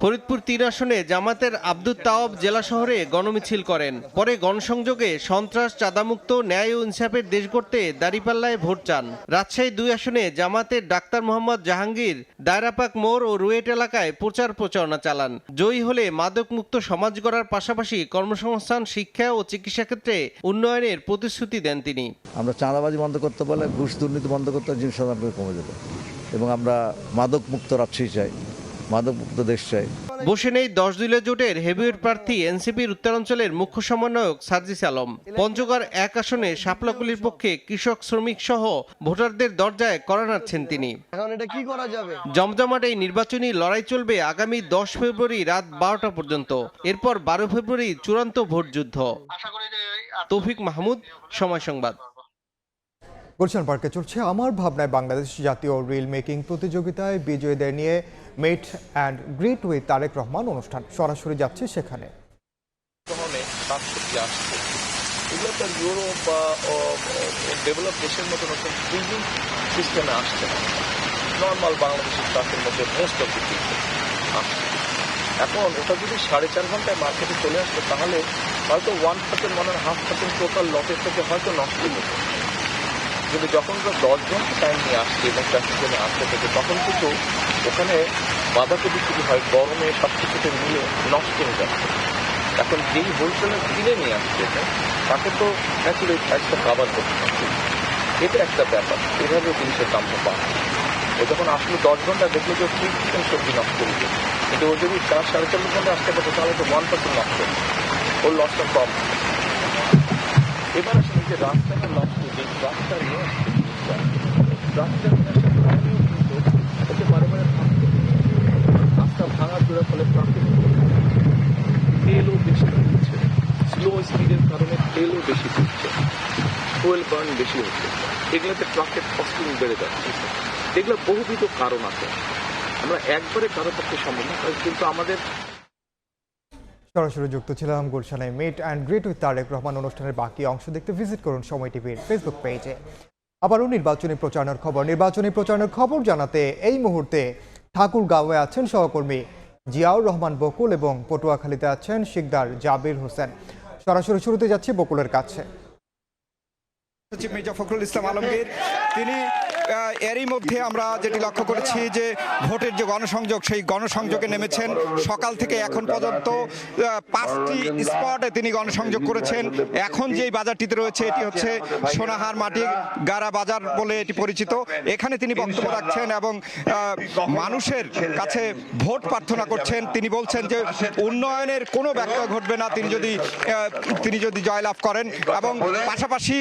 ফরিদপুর 3 আসনে জামাতের আব্দুল তাওয়াব জেলা শহরে গণমিছিল করেন। পরে গণসংযোগে সন্ত্রাস, চাঁদামুক্ত, ন্যায় ও ইনসাফের দেশ গড়তে দাঁড়িপাল্লায় ভোট চান। রাজশাহী 2 আসনে জামাতের ডাক্তার মোহাম্মদ জাহাঙ্গীর দায়রাপাক মোড় ও রুয়েট এলাকায় প্রচারণা চালান। জয়ী হলে মাদকমুক্ত সমাজ গড়ার পাশাপাশি কর্মসংস্থান, শিক্ষা ও চিকিৎসা ক্ষেত্রে উন্নয়নের প্রতিশ্রুতি দেন তিনি। আমরা চাঁদাবাজি বন্ধ করতে পারলে ঘুষ দুর্নীতি বন্ধ করতে জিনিস কমে যাবে এবং আমরা মাদকমুক্ত রাজশাহী চাই, মাদকমুক্ত দেশ চাই। বসে নেই 10 দলীয় জোটের হেভিওয়েট প্রার্থী এনসিপির উত্তরাঞ্চলের মুখ্য সমন্বয়ক সার্জিস আলম। পঞ্চগড় 1 আসনে শাপলাকুলির পক্ষে কৃষক, শ্রমিক সহ ভোটারদের দরজায় কড়া নাড়ছেন তিনি। এখন এটা কি করা যাবে? জমজমাট এই নির্বাচনী লড়াই চলবে আগামী 10 ফেব্রুয়ারি রাত 12টা পর্যন্ত। এরপর 12 ফেব্রুয়ারি চূড়ান্ত ভোট যুদ্ধ। তৌফিক মাহমুদ, সময় সংবাদ। গুলশান পার্কে চলছে আমার ভাবনায় বাংলাদেশ জাতীয় রিল মেকিং প্রতিযোগিতায় বিজয়ীদের নিয়ে meet and greet with Tarique Rahman অনুষ্ঠান। সরাসরি যাচ্ছে সেখানে। এগুলো তো ইউরোপ বা ডেভেলপ দেশের মতো নতুন ফ্রিজিং সিস্টেমে আসছে না, নর্মাল বাংলাদেশের ট্রাকের মধ্যে মোস্ট অফ দি আসছে। এখন ওটা যদি 4.5 ঘন্টায় মার্কেটে চলে আসতো তাহলে হয়তো 1% 1.5% টোটাল লটের থেকে হয়তো নষ্ট হতো। কিন্তু যখন ওরা 10 ঘন্টা টাইম নিয়ে আসছে এবং ট্রাফিক জ্যামে আসতে থেকে তখন কিন্তু ওখানে বাঁধাকপি শুরু হয় গরমে সব কিছুতে মিলে নষ্ট হয়ে যাচ্ছে। এখন যেই হোলসেলার কিনে নিয়ে আসছে তাকে তো ন্যাচুরালি প্রাইসটা কাভার করতে পারছে। এটা একটা ব্যাপার, এভাবে জিনিসের দামটা বাড়ছে। ও যখন আসলে 10 ঘন্টা দেখলো যে 3% সবজি নষ্ট করবে, কিন্তু ও যদি 4-4.5 ঘন্টা আসতে পারতো তাহলে তো 1% নষ্ট হবে, ওর লসটা কম। এবার আসলে যে রাস্তাটা নষ্ট, যে রাস্তা নিয়ে আসছে রাস্তা নিয়ে আসার কারণেও কিন্তু ওকে বারে বারে রাস্তা ভাঙা চোরার ফলে ট্রাফিক তেলও বেশি দিচ্ছে, স্লো স্পিডের কারণে তেলও বেশি দিচ্ছে, ফুয়েল বার্ন বেশি হচ্ছে, এগুলোতে ট্রাকের কস্টিং বেড়ে যাচ্ছে। এগুলো বহুবিধ কারণ আছে, আমরা একবারে কারো পক্ষে সম্ভব না, কিন্তু আমাদের। সরাসরি যুক্ত ছিলাম গুলশানে meet and greet with Tarique Rahman অনুষ্ঠানের বাকি অংশ দেখতে ভিজিট করুন সময় টিভির ফেসবুক পেজে। আবারও নির্বাচনী প্রচারণার খবর জানাতে এই মুহূর্তে ঠাকুরগাঁওয়ে আছেন সহকর্মী জিয়াউর রহমান বকুল এবং পটুয়াখালীতে আছেন শিকদার জাবির হোসেন। সরাসরি শুরুতে যাচ্ছি বকুলের কাছে। মির্জা ফখরুল ইসলাম আলমগীর তিনি এরই মধ্যে আমরা যেটি লক্ষ্য করেছি যে ভোটের যে গণসংযোগ, সেই গণসংযোগে নেমেছেন। সকাল থেকে এখন পর্যন্ত 5টি স্পটে তিনি গণসংযোগ করেছেন। এখন যেই বাজারটিতে রয়েছে এটি হচ্ছে সোনাহার মাটি গাড়া বাজার বলে এটি পরিচিত। এখানে তিনি বক্তব্য রাখছেন এবং মানুষের কাছে ভোট প্রার্থনা করছেন। তিনি বলছেন যে উন্নয়নের কোনো ব্যাখ্যা ঘটবে না তিনি যদি জয়লাভ করেন। এবং পাশাপাশি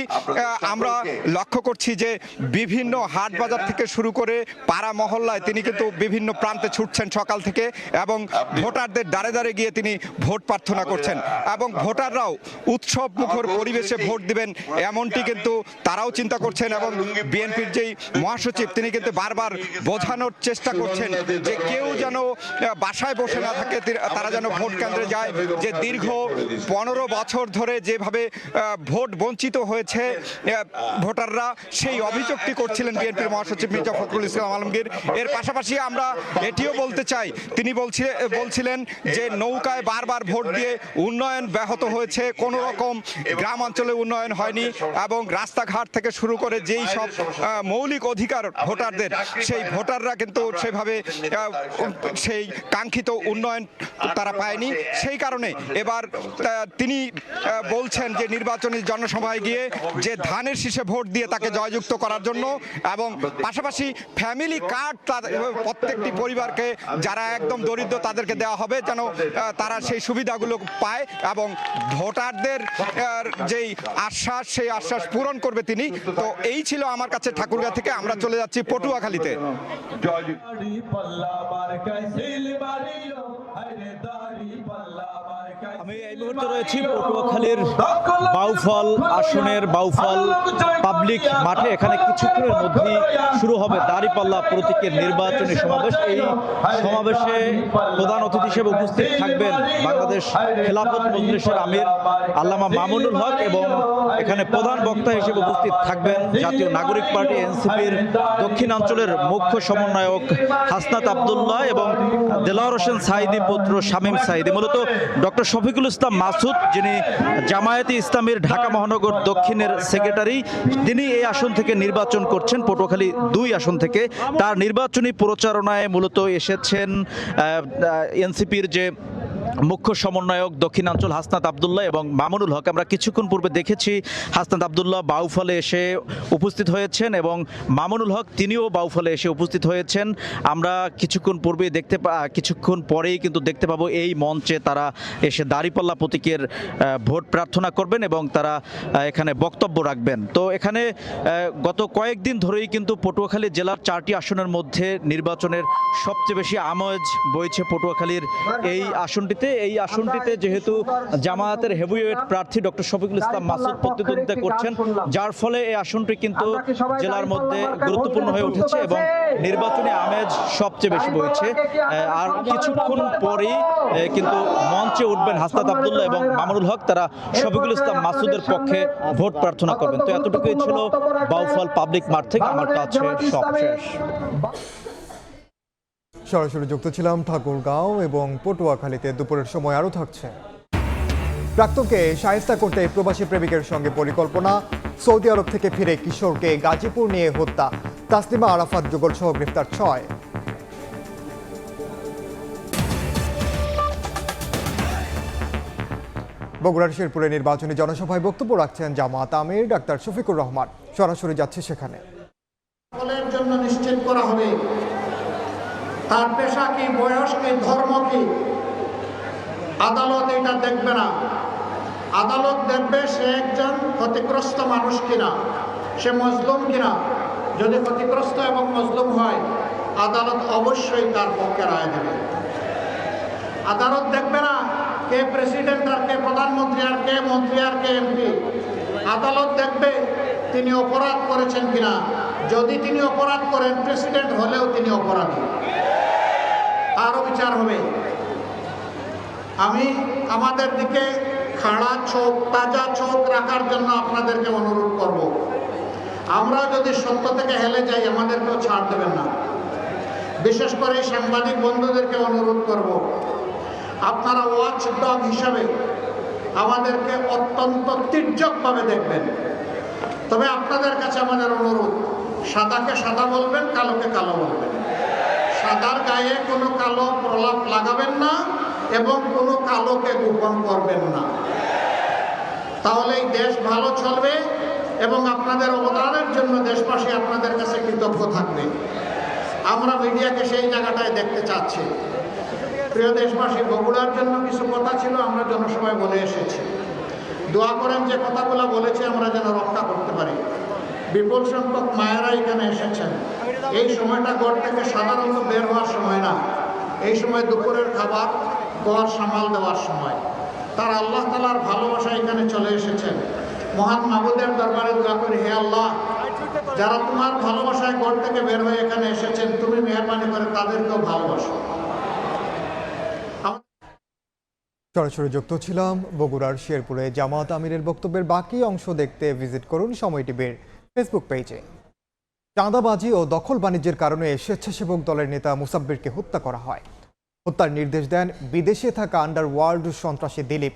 আমরা লক্ষ্য করছি যে বিভিন্ন হাট বাজার থেকে শুরু করে পাড়া মহল্লায় তিনি কিন্তু বিভিন্ন প্রান্তে ছুটছেন সকাল থেকে এবং ভোটারদের দ্বারে দ্বারে গিয়ে তিনি ভোট প্রার্থনা করছেন এবং ভোটাররাও উৎসব মুখর পরিবেশে ভোট দিবেন এমনটি কিন্তু তারাও চিন্তা করছেন। এবং বিএনপির যেই মহাসচিব তিনি কিন্তু বারবার বোঝানোর চেষ্টা করছেন যে কেউ যেন বাসায় বসে না থাকে, তারা যেন ভোট কেন্দ্রে যায়। যে দীর্ঘ 15 বছর ধরে যেভাবে ভোট বঞ্চিত হয়েছে ভোটাররা, সেই অভিযোগটি করছিলেন বিএনপির মহাসচিব মির্জা ফখরুল ইসলাম আলমগীর। এর পাশাপাশি আমরা এটিও বলতে চাই, তিনি বলছিলেন যে নৌকায় বারবার ভোট দিয়ে উন্নয়ন ব্যাহত হয়েছে, কোনো রকম গ্রাম অঞ্চলে উন্নয়ন হয়নি এবং রাস্তাঘাট থেকে শুরু করে যেই সব মৌলিক অধিকার ভোটারদের, সেই ভোটাররা কিন্তু সেভাবে সেই কাঙ্ক্ষিত উন্নয়ন তারা পায়নি। সেই কারণে এবার তিনি বলছেন যে নির্বাচনী জনসভায় গিয়ে যে ধানের শীষে ভোট দিয়ে তাকে জয়যুক্ত করার জন্য এবং পাশাপাশি ফ্যামিলি কার্ড প্রত্যেকটি পরিবারকে যারা একদম দরিদ্র তাদেরকে দেওয়া হবে, যেন তারা সেই সুবিধাগুলো পায় এবং ভোটারদের যেই আশ্বাস সেই আশ্বাস পূরণ করবে তিনি। তো এই ছিল আমার কাছে ঠাকুরগাঁ থেকে। আমরা চলে যাচ্ছি পটুয়াখালীতে। আমি এই মুহূর্তে রয়েছি পটুয়াখালীর বাউফল আসনের বাউফল পাবলিক মাঠে। এখানে কিছুক্ষণের মধ্যেই শুরু হবে দাঁড়িপাল্লা প্রতীকের নির্বাচনী সমাবেশ। এই সমাবেশে প্রধান অতিথি হিসেবে উপস্থিত থাকবেন বাংলাদেশ খেলাফত মজলিসের আমির আল্লামা মামুনুল হক এবং এখানে প্রধান বক্তা হিসেবে উপস্থিত থাকবেন জাতীয় নাগরিক পার্টি এনসিপির দক্ষিণাঞ্চলের মুখ্য সমন্বয়ক হাসনাত আব্দুল্লাহ এবং দেলোয়ার হোসেন সাঈদী পুত্র শামীম সাঈদী। মূলত ডক্টর শফিকুল ইসলাম মাসুদ, যিনি জামায়াতে ইসলামীর ঢাকা মহানগর দক্ষিণের সেক্রেটারি, তিনি এই আসন থেকে নির্বাচন করছেন, পটুয়াখালী 2 আসন থেকে। তার নির্বাচনী প্রচারণায় মূলত এসেছেন এনসিপির যে মুখ্য সমন্বয়ক দক্ষিণাঞ্চল হাসনাত আব্দুল্লাহ এবং মামুনুল হক। আমরা কিছুক্ষণ পূর্বে দেখেছি হাসনাত আব্দুল্লাহ বাউফলে এসে উপস্থিত হয়েছেন এবং মামুনুল হক তিনিও বাউফলে এসে উপস্থিত হয়েছেন। আমরা কিছুক্ষণ পরেই কিন্তু দেখতে পাবো এই মঞ্চে তারা এসে দাঁড়িপাল্লা প্রতীকের ভোট প্রার্থনা করবেন এবং তারা এখানে বক্তব্য রাখবেন। তো এখানে গত কয়েকদিন ধরেই কিন্তু পটুয়াখালী জেলার 4টি আসনের মধ্যে নির্বাচনের সবচেয়ে বেশি আমেজ বইছে পটুয়াখালীর এই আসনটিতে। এই আসনটিতে যেহেতু জামায়াতের হেভিওয়েট প্রার্থী ডক্টর শফিকুল ইসলাম মাসুদ প্রতিদ্বন্দ্বিতা করছেন, যার ফলে এই আসনটি কিন্তু জেলার মধ্যে গুরুত্বপূর্ণ হয়ে উঠেছে এবং নির্বাচনী আমেজ সবচেয়ে বেশি বইছে। আর কিছুক্ষণ পরেই কিন্তু মঞ্চে উঠবেন হাসনাত আব্দুল্লাহ এবং মামুনুল হক, তারা শফিকুল ইসলাম মাসুদের পক্ষে ভোট প্রার্থনা করবেন। তো এতটুকুই ছিল বাউফল পাবলিক মাঠ থেকে আমার কাছে সব শেষ। সরাসরি যুক্ত ছিলাম ঠাকুরগাঁও এবং পটুয়াখালীতে। দুপুরের সময় আরও থাকছে। প্রাক্তনকে শায়েস্তা করতে প্রবাসী প্রেমিকের সঙ্গে পরিকল্পনা। সৌদি আরব থেকে ফিরে কিশোরকে গাজীপুর নিয়ে হত্যা। তাসলিমা আরাফাত যুগল সহ গ্রেফতার 6। বগুড়ার শেরপুরে নির্বাচনী জনসভায় বক্তব্য রাখছেন জামাত আমির ডাক্তার শফিকুর রহমান। সরাসরি যাচ্ছে সেখানে। সকলের জন্য নিশ্চিত করা হবে তার পেশা কি, বয়স কি, ধর্ম কি। আদালত এটা দেখবে না। আদালত দেখবে সে একজন ক্ষতিগ্রস্ত মানুষ কিনা, সে মজলুম কিনা। যদি ক্ষতিগ্রস্ত এবং মজলুম হয়, আদালত অবশ্যই তার পক্ষে রায় দেবে। আদালত দেখবে না কে প্রেসিডেন্ট আর কে প্রধানমন্ত্রী আর কে মন্ত্রী আর কে এমপি। আদালত দেখবে তিনি অপরাধ করেছেন কিনা। যদি তিনি অপরাধ করেন, প্রেসিডেন্ট হলেও তিনি অপরাধী, আরও বিচার হবে। আমি আমাদের দিকে খাড়া চোখ, তাজা চোখ রাখার জন্য আপনাদেরকে অনুরোধ করব। আমরা যদি সত্য থেকে হেলে যাই, আমাদেরকেও ছাড় দেবেন না। বিশেষ করে সাংবাদিক বন্ধুদেরকে অনুরোধ করব, আপনারা ওয়াচ ডগ হিসাবে আমাদেরকে অত্যন্ত তীর্যকভাবে দেখবেন। তবে আপনাদের কাছে আমাদের অনুরোধ, সাদাকে সাদা বলবেন, কালোকে কালো বলবেন। সাদার গায়ে কোনো কালো প্রলাপ লাগাবেন না এবং কোনো কালোকে গোপন করবেন না। তাহলে এই দেশ ভালো চলবে এবং আপনাদের অবদানের জন্য দেশবাসী আপনাদের কাছে কৃতজ্ঞ থাকবে। আমরা মিডিয়াকে সেই জায়গাটায় দেখতে চাচ্ছি। প্রিয় দেশবাসী, বগুড়ার জন্য কিছু কথা ছিল, আমরা জনসভায় বলে এসেছি। দোয়া করেন যে কথাগুলো বলেছি আমরা যেন রক্ষা করতে পারি। বিপুল সংখ্যক মায়েরা এখানে এসেছেন। এই সময়টা ঘর থেকে সাধারণত বের হওয়ার সময় না, এই সময় দুপুরের খাবার ঘর সামাল দেওয়ার সময়। তারা আল্লাহ তাআলার ভালোবাসা এখানে চলে এসেছেন। মহান মাবুদের দরবারে দোয়া করি, হে আল্লাহ, যারা তোমার ভালোবাসায় ঘর থেকে বের হয়ে এখানে এসেছেন, তুমি মেহেরবানি করে তাদেরকেও ভালোবাসো। সরাসরি যুক্ত ছিলাম বগুড়ার শেরপুরে। জামাত আমিরের বক্তব্যের বাকি অংশ দেখতে ভিজিট করুন সময় টিভির ফেসবুক পেজে। চাঁদাবাজি ও দখল বাণিজ্যের কারণে স্বেচ্ছাসেবক দলের নেতা মুসাব্বিরকে হত্যা করা হয়। হত্যার নির্দেশ দেন বিদেশে থাকা আন্ডারওয়ার্ল্ড সন্ত্রাসী দিলীপ।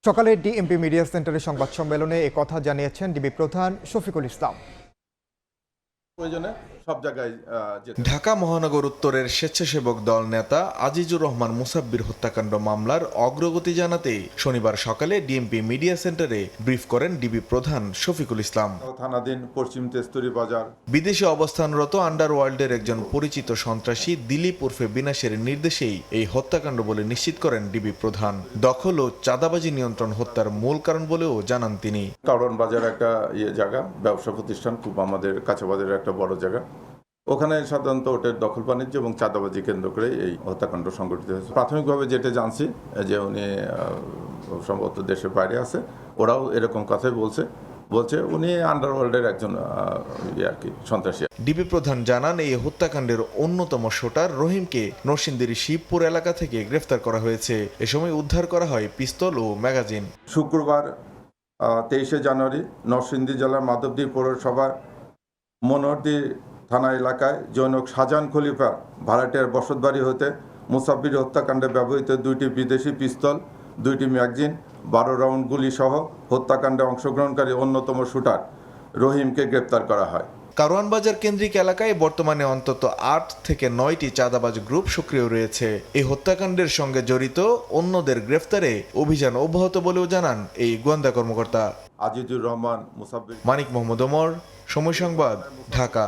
সকালে ডিএমপি মিডিয়া সেন্টারের সংবাদ সম্মেলনে একথা জানিয়েছেন ডিবি প্রধান শফিকুল ইসলাম। সব জায়গায় ঢাকা মহানগর উত্তরের স্বেচ্ছাসেবক দল নেতা আজিজুর রহমান মুসাব্বির হত্যাকাণ্ড মামলার অগ্রগতি জানাতে শনিবার সকালে ডিএমপি মিডিয়া সেন্টারে ব্রিফ করেন ডিবি প্রধান শফিকুল ইসলাম। থানাধীন পশ্চিম তেস্তুরি বাজার বিদেশে অবস্থানরত আন্ডারওয়ার্ল্ডের একজন পরিচিত সন্ত্রাসী দিলীপ উর্ফে বিনাশের নির্দেশেই এই হত্যাকাণ্ড বলে নিশ্চিত করেন ডিবি প্রধান। দখল ও চাঁদাবাজি নিয়ন্ত্রণ হত্যার মূল কারণ বলেও জানান তিনি। কারওয়ান বাজার একটা জায়গা, ব্যবসা প্রতিষ্ঠান, খুব আমাদের কাছে বাজারের একটা বড় জায়গা। ওখানে সাধারণত ওটার দখল বাণিজ্য এবং চাঁদাবাজি কেন্দ্র করে এই হত্যাকাণ্ড সংঘটিত হয়েছে। প্রাথমিকভাবে যেটা জানছি যে উনি সম্ভবত দেশের বাইরে আছে, ওরাও এরকম কথাই বলছে উনি আন্ডারওয়ার্ল্ডের একজন আর কি সন্ত্রাসী। ডিবি প্রধান জানান এই হত্যাকাণ্ডের অন্যতম শোটার রহিমকে নরসিংদীর শিবপুর এলাকা থেকে গ্রেফতার করা হয়েছে। এ সময় উদ্ধার করা হয় পিস্তল ও ম্যাগাজিন। শুক্রবার 23শে জানুয়ারি নরসিংদী জেলার মাধবদী পৌরসভার মনোহরদী থানা এলাকায় জনক শাহজাহান খলিফা ভাড়াটিয়ার বসতবাড়ি হতে মুসাব্বির হত্যাকাণ্ডে ব্যবহৃত 2টি বিদেশি পিস্তল, 2টি ম্যাগাজিন, 12 রাউন্ড গুলি সহ হত্যাকাণ্ডে অংশগ্রহণকারী অন্যতম শুটার রহিমকে গ্রেপ্তার করা হয়। কারওয়ান বাজার কেন্দ্রিক এলাকায় বর্তমানে অন্তত 8 থেকে 9টি চাঁদাবাজ গ্রুপ সক্রিয় রয়েছে। এই হত্যাকাণ্ডের সঙ্গে জড়িত অন্যদের গ্রেফতারে অভিযান অব্যাহত বলেও জানান এই গোয়েন্দা কর্মকর্তা। আজিজুর রহমান মুসাব্বির। মানিক মোহাম্মদ ওমর, সময় সংবাদ, ঢাকা।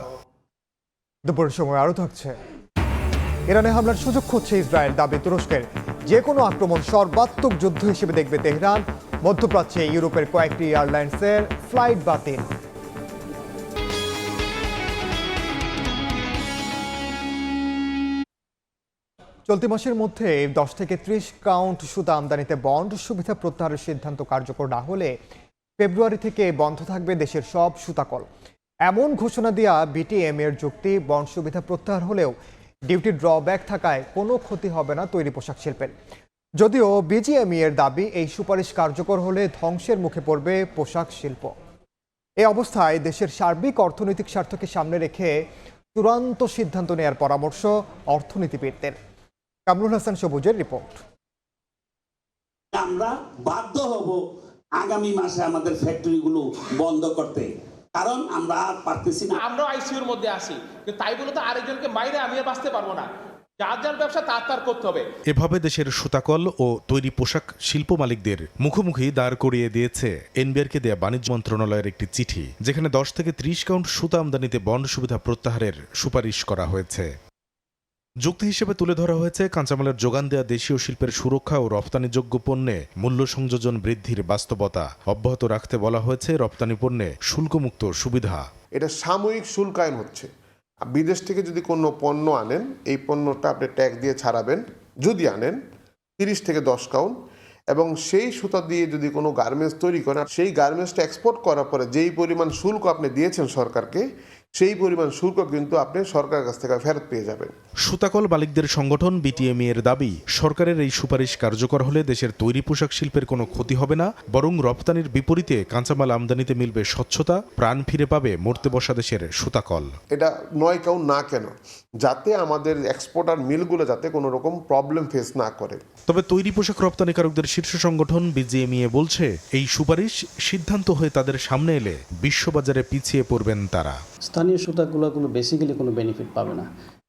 দুপুরের সময় আরও থাকছে। ইরানে হামলার সুযোগ খুঁজছে ইসরায়েল, দাবি তুরস্কের। যে কোনো আক্রমণ সর্বাত্মক যুদ্ধ হিসেবে দেখবে তেহরান। মধ্যপ্রাচ্যে ইউরোপের কয়েকটি এয়ারলাইন্সের ফ্লাইট বাতিল। চলতি মাসের মধ্যে 10 থেকে 30 কাউন্ট সুতা আমদানিতে বন্ড সুবিধা প্রত্যাহারের সিদ্ধান্ত কার্যকর না হলে ফেব্রুয়ারি থেকে বন্ধ থাকবে দেশের সব সুতাকল। এমন ঘোষণা দেওয়া বিটিএম এর যুক্তি, বন্ড সুবিধা প্রত্যাহার হলেও ডিউটি ড্রব্যাক থাকায় কোনো ক্ষতি হবে না তৈরি পোশাক শিল্পের। যদিও বিজিএমই এর দাবি, এই সুপারিশ কার্যকর হলে ধ্বংসের মুখে পড়বে পোশাক শিল্প। এই অবস্থায় দেশের সার্বিক অর্থনৈতিক স্বার্থকে সামনে রেখে চূড়ান্ত সিদ্ধান্ত নেওয়ার পরামর্শ অর্থনীতিবিদদের। কামরুল হাসান সবুজের রিপোর্ট। আমরা বাধ্য হব আগামী মাসে আমাদের ফ্যাক্টরিগুলো বন্ধ করতে, কারণ আমরা আর পারতেছি না। আমরা আইসিইউর মধ্যে আছি, তাই বলে তো আরেকজনকে মাইরে আমি আর বাঁচতে পারবো না। যার যার ব্যবসা তার করতে হবে। এভাবে দেশের সুতাকল ও তৈরি পোশাক শিল্প মালিকদের মুখোমুখি দাঁড় করিয়ে দিয়েছে এনবিআরকে দেয়া বাণিজ্য মন্ত্রণালয়ের একটি চিঠি, যেখানে 10 থেকে 30 কাউন্ট সুতা আমদানিতে বন্ড সুবিধা প্রত্যাহারের সুপারিশ করা হয়েছে। যুক্তি হিসেবে তুলে ধরা হয়েছে কাঁচামালের যোগান দেয়া দেশীয় শিল্পের সুরক্ষা ও রপ্তানিযোগ্য পণ্যে মূল্য সংযোজন বৃদ্ধির বাস্তবতা অব্যাহত রাখতে বলা হয়েছে রপ্তানি পণ্যে শুল্কমুক্ত সুবিধা। এটা সাময়িক শুল্কায়ন হচ্ছে। বিদেশ থেকে যদি কোনো পণ্য আনেন, এই পণ্যটা আপনি ট্যাক্স দিয়ে ছাড়াবেন, যদি আনেন 30 থেকে 10 কাউন্ট, এবং সেই সুতা দিয়ে যদি কোনো গার্মেন্টস তৈরি করেন, সেই গার্মেন্টসটা এক্সপোর্ট করার পরে যেই পরিমাণ শুল্ক আপনি দিয়েছেন সরকারকে, সেই পরিমাণ শুল্ক কিন্তু আপনি সরকারের কাছ থেকে ফেরত পেয়ে যাবেন। সুতাকল মালিকদের সংগঠন বিটিএমই এর দাবি, সরকারের এই সুপারিশ কার্যকর হলে দেশের তৈরি পোশাক শিল্পের কোনো ক্ষতি হবে না, বরং রপ্তানির বিপরীতে কাঁচামাল আমদানিতে মিলবে স্বচ্ছতা, প্রাণ ফিরে পাবে মরতে বসা দেশের সুতাকল। এটা 9 কাউন্ট না কেন, যাতে আমাদের এক্সপোর্টার মিলগুলো যাতে কোনো রকম প্রবলেম ফেস না করে। তবে তৈরি পোশাক রপ্তানিকারকদের শীর্ষ সংগঠন বিজিএমইএ বলছে, এই সুপারিশ সিদ্ধান্ত হয়ে তাদের সামনে এলে বিশ্ববাজারে পিছিয়ে পড়বেন তারা। স্থানীয় সুতাগুলো বেসিক্যালি কোনো বেনিফিট পাবে না।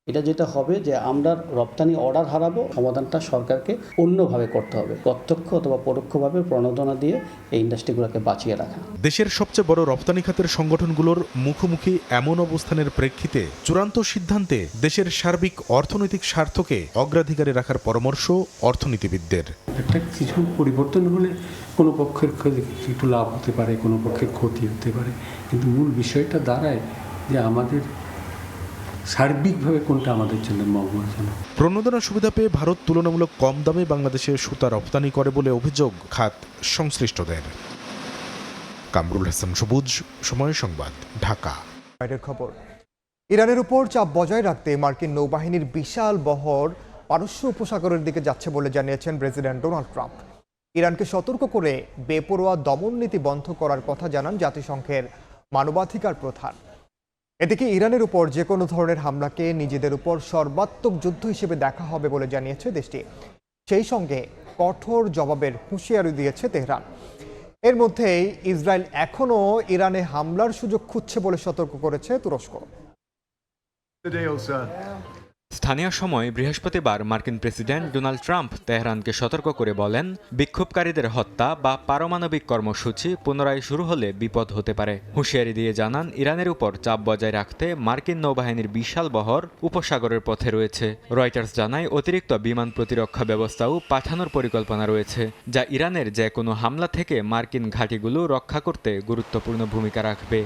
এটা যেটা হবে যে আমরা রপ্তানি অর্ডার হারাবো, সমাধানটা সরকারকে অন্যভাবে করতে হবে, প্রত্যক্ষ অথবা পরোক্ষভাবে প্রণোদনা দিয়ে এই ইন্ডাস্ট্রিগুলোকে বাঁচিয়ে রাখা। দেশের সবচেয়ে বড় রপ্তানি খাতের সংগঠনগুলোর মুখোমুখি এমন অবস্থানের প্রেক্ষিতে চূড়ান্ত সিদ্ধান্তে দেশের সার্বিক অর্থনৈতিক স্বার্থকে অগ্রাধিকারে রাখার পরামর্শ অর্থনীতিবিদদের। একটা কিছু পরিবর্তন হলে কোনো পক্ষের একটু লাভ হতে পারে, কোনো পক্ষের ক্ষতি হতে পারে, কিন্তু মূল বিষয়টা দাঁড়ায় যে আমাদের সার্বিকভাবে কোনটা আমাদের জন্য মঙ্গলজনক। প্রণোদনা সুবিধা পেয়ে ভারত তুলনামূলক কম দামে বাংলাদেশে সুতা রপ্তানি করে বলে অভিযোগ খাত সংশ্লিষ্টদের। কামরুল হাসান সবুজ, সময় সংবাদ, ঢাকা। বাইরের খবর। ইরানের উপর চাপ বজায় রাখতে মার্কিন নৌবাহিনীর বিশাল বহর পারস্য উপসাগরের দিকে যাচ্ছে বলে জানিয়েছেন প্রেসিডেন্ট ডোনাল্ড ট্রাম্প। ইরানকে সতর্ক করে বেপরোয়া দমন নীতি বন্ধ করার কথা জানান জাতিসংঘের মানবাধিকার প্রধান। এদিকে ইরানের উপর যে কোনো ধরনের হামলাকে নিজেদের উপর সর্বাত্মক যুদ্ধ হিসেবে দেখা হবে বলে জানিয়েছে দেশটি। সেই সঙ্গে কঠোর জবাবের হুঁশিয়ারি দিয়েছে তেহরান। এর মধ্যেই ইসরায়েল এখনও ইরানে হামলার সুযোগ খুঁজছে বলে সতর্ক করেছে তুরস্ক। স্থানীয় সময় বৃহস্পতিবার মার্কিন প্রেসিডেন্ট ডোনাল্ড ট্রাম্প তেহরানকে সতর্ক করে বলেন, বিক্ষোভকারীদের হত্যা বা পারমাণবিক কর্মসূচি পুনরায় শুরু হলে বিপদ হতে পারে। হুঁশিয়ারি দিয়ে জানান, ইরানের উপর চাপ বজায় রাখতে মার্কিন নৌবাহিনীর বিশাল বহর উপসাগরের পথে রয়েছে। রয়টার্স জানায়, অতিরিক্ত বিমান প্রতিরক্ষা ব্যবস্থাও পাঠানোর পরিকল্পনা রয়েছে, যা ইরানের যে কোনো হামলা থেকে মার্কিন ঘাঁটিগুলো রক্ষা করতে গুরুত্বপূর্ণ ভূমিকা রাখবে।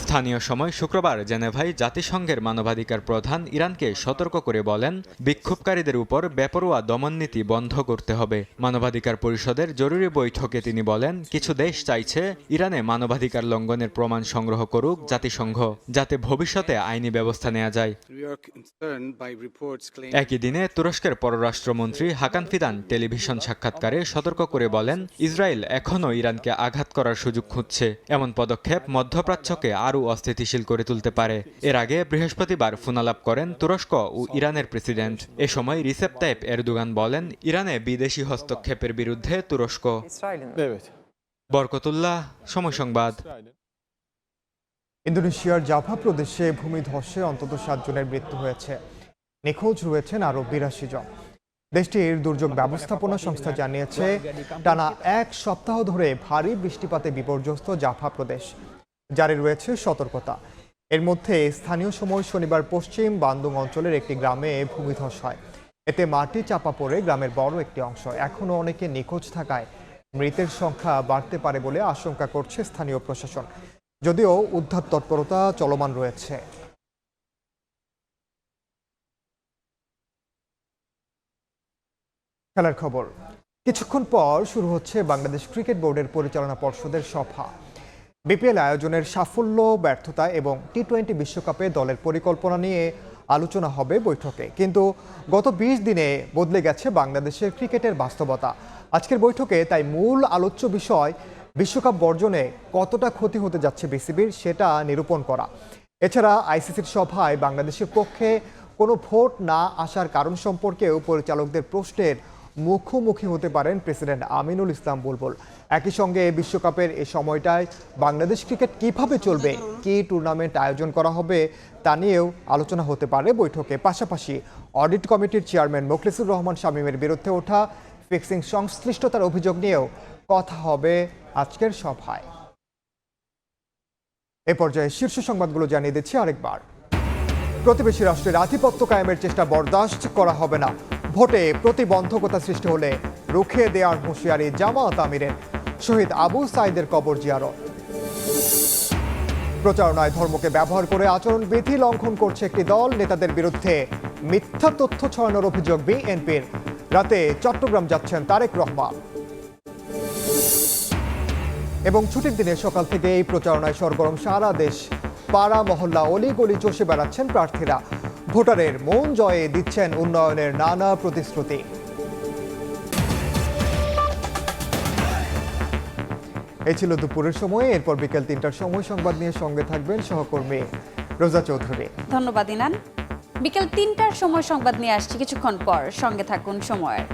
স্থানীয় সময় শুক্রবার জেনেভায় জাতিসংঘের মানবাধিকার প্রধান ইরানকে সতর্ক করে বলেন, বিক্ষোভকারীদের উপর বেপরোয়া দমননীতি বন্ধ করতে হবে। মানবাধিকার পরিষদের জরুরি বৈঠকে তিনি বলেন, কিছু দেশ চাইছে ইরানে মানবাধিকার লঙ্ঘনের প্রমাণ সংগ্রহ করুক জাতিসংঘ, যাতে ভবিষ্যতে আইনি ব্যবস্থা নেওয়া যায়। একই দিনে তুরস্কের পররাষ্ট্রমন্ত্রী হাকান ফিদান টেলিভিশন সাক্ষাৎকারে সতর্ক করে বলেন, ইসরায়েল এখনও ইরানকে আঘাত করার সুযোগ খুঁজছে। এমন পদক্ষেপ মধ্যপ্রাচ্যকে আরও অস্থিতিশীল করে তুলতে পারে। এর আগে বৃহস্পতিবার ফোনালাপ করেন তুরস্ক ও ইরানের প্রেসিডেন্ট। এ সময় রিসেপ তাইপ এরদোগান বলেন, ইরানে বিদেশি হস্তক্ষেপের বিরুদ্ধে তুরস্ক। বরকতুল্লাহ, সময় সংবাদ। ইন্দোনেশিয়ার জাভা প্রদেশে ভূমিধসে অন্তত 7 জনের মৃত্যু হয়েছে। নিখোঁজ রয়েছেন আরও 82 জন। দেশটির দুর্যোগ ব্যবস্থাপনা সংস্থা জানিয়েছে, টানা 1 সপ্তাহ ধরে ভারী বৃষ্টিপাতে বিপর্যস্ত জাভা প্রদেশ। জারি রয়েছে সতর্কতা। এর মধ্যে স্থানীয় সময় শনিবার পশ্চিম বান্দুং অঞ্চলের একটি গ্রামে ভূমিধস হয়। এতে মাটি চাপা পড়ে গ্রামের বড় একটি অংশ। এখনও অনেকে নিখোঁজ থাকায় মৃতের সংখ্যা বাড়তে পারে বলে আশঙ্কা করছে স্থানীয় প্রশাসন, যদিও উদ্ধার তৎপরতা চলমান রয়েছে। খেলার খবর। কিছুক্ষণ পর শুরু হচ্ছে বাংলাদেশ ক্রিকেট বোর্ডের পরিচালনা পর্ষদের সভা। বিপিএল আয়োজনের সাফল্য, ব্যর্থতা এবং টি-20 বিশ্বকাপে দলের পরিকল্পনা নিয়ে আলোচনা হবে বৈঠকে। কিন্তু গত 20 দিনে বদলে গেছে বাংলাদেশের ক্রিকেটের বাস্তবতা। আজকের বৈঠকে তাই মূল আলোচ্য বিষয় বিশ্বকাপ বর্জনে কতটা ক্ষতি হতে যাচ্ছে বিসিবির, সেটা নিরূপণ করা। এছাড়া আইসিসির সভায় বাংলাদেশের পক্ষে কোনো ভোট না আসার কারণ সম্পর্কেও পরিচালকদের প্রশ্নের মুখোমুখি হতে পারেন প্রেসিডেন্ট আমিনুল ইসলাম বুলবুল। একই সঙ্গে বিশ্বকাপের এই সময়টায় বাংলাদেশ ক্রিকেট কিভাবে চলবে, কি টুর্নামেন্ট আয়োজন করা হবে তা নিয়েও আলোচনা হতে পারে বৈঠকে। পাশাপাশি অডিট কমিটির চেয়ারম্যান মোখলেসুর রহমান শামীমের বিরুদ্ধে ওঠা ফিক্সিং সংশ্লিষ্টতার অভিযোগ নিয়েও কথা হবে আজকের সভায়। এ পর্যায়ে শীর্ষ সংবাদগুলো জানিয়ে দিচ্ছি আরেকবার। প্রতিবেশী রাষ্ট্রের আধিপত্য কায়েমের চেষ্টা বরদাস্ত করা হবে না। ভোটে প্রতিবন্ধকতা সৃষ্টি হলে রুখে দেওয়ার হুঁশিয়ারি জামাত আমিরের। শহীদ আবু সাইদের কবর জিয়ারত। প্রচারণায় ধর্মকে ব্যবহার করে আচরণবিধি লঙ্ঘন করছে একটি দল। নেতাদের বিরুদ্ধে মিথ্যা তথ্য ছড়ানোর অভিযোগ বিএনপির। রাতে চট্টগ্রাম যাচ্ছেন তারেক রহমান। এবং ছুটির দিনে সকাল থেকে এই প্রচারণায় সরগরম সারা দেশ। পাড়া মহল্লা অলিগলি চষে বেড়াচ্ছেন প্রার্থীরা। ভোটারের মন জয়ে দিচ্ছেন উন্নয়নের নানা প্রতিশ্রুতি। এই ছিল দুপুরের সময়। এরপর বিকেল 3টার সময় সংবাদ নিয়ে সঙ্গে থাকবেন সহকর্মী রোজা চৌধুরী। ধন্যবাদ ইনান। বিকেল 3টার সময় সংবাদ নিয়ে আসছি কিছুক্ষণ পর, সঙ্গে থাকুন সময়ের।